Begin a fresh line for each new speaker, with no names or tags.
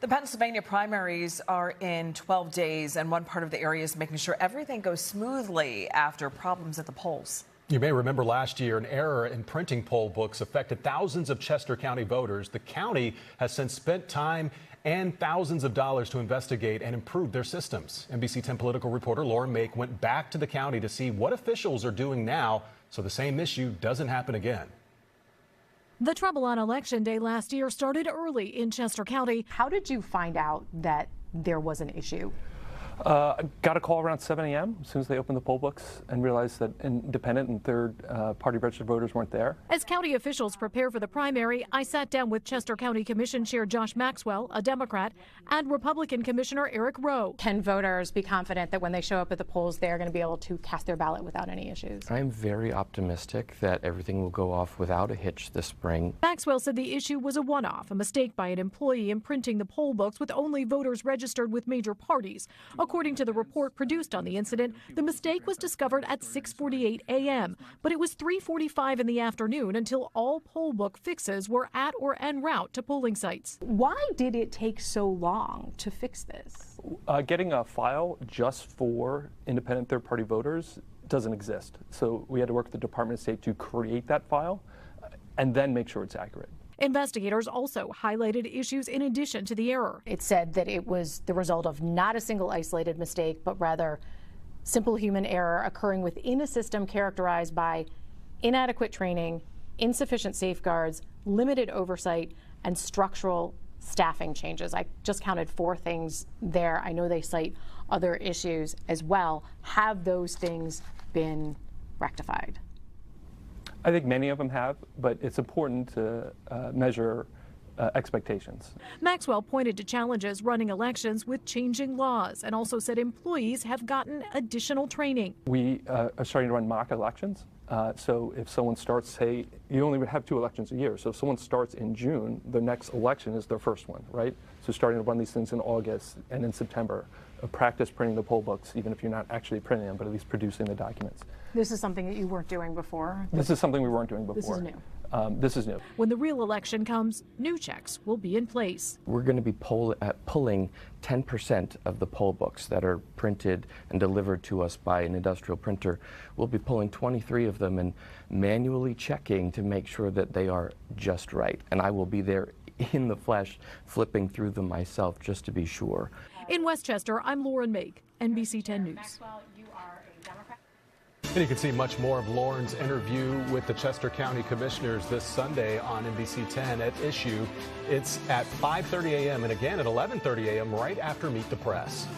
The Pennsylvania primaries are in 12 days, and one part of the area is making sure everything goes smoothly after problems at the polls.
You may remember last year an error in printing poll books affected thousands of Chester County voters. The county has since spent time and thousands of dollars to investigate and improve their systems. NBC 10 political reporter Mayk went back to the county to see what officials are doing now so the same issue doesn't happen again.
The trouble on Election Day last year started early in Chester County.
How did you find out that there was an issue?
I got a call around 7 a.m. as soon as they opened the poll books and realized that independent and third-party registered voters weren't there.
As county officials prepare for the primary, I sat down with Chester County Commission Chair Josh Maxwell, a Democrat, and Republican Commissioner Eric Rowe.
Can voters be confident that when they show up at the polls, they are going to be able to cast their ballot without any issues?
I'm very optimistic that everything will go off without a hitch this spring.
Maxwell said the issue was a one-off, a mistake by an employee in printing the poll books with only voters registered with major parties. According to the report produced on the incident, the mistake was discovered at 6:48 a.m., but it was 3:45 in the afternoon until all poll book fixes were at or en route to polling sites.
Why did it take so long to fix this?
Getting a file just for independent third-party voters doesn't exist. So we had to work with the Department of State to create that file and then make sure it's accurate.
Investigators also highlighted issues in addition to the error.
It said that it was the result of not a single isolated mistake, but rather simple human error occurring within a system characterized by inadequate training, insufficient safeguards, limited oversight, and structural staffing changes. I just counted 4 things there. I know they cite other issues as well. Have those things been rectified?
I think many of them have, but it's important to measure expectations.
Maxwell pointed to challenges running elections with changing laws and also said employees have gotten additional training.
We are starting to run mock elections. So if someone starts, say, you only have 2 elections a year. So if someone starts in June, the next election is their first one, right? So starting to run these things in August and in September. Practice printing the poll books, even if you're not actually printing them, but at least producing the documents.
This is something that you weren't doing before?
This is something we weren't doing before.
This is new.
This is new.
When the real election comes, new checks will be in place.
We're going to be pulling 10% of the poll books that are printed and delivered to us by an industrial printer. We'll be pulling 23 of them and manually checking to make sure that they are just right. And I will be there in the flesh flipping through them myself just to be sure.
In Westchester, I'm Mayk, NBC 10 News.
And you can see much more of Lauren's interview with the Chester County Commissioners this Sunday on NBC 10 at Issue. It's at 5:30 a.m. and again at 11:30 a.m. right after Meet the Press.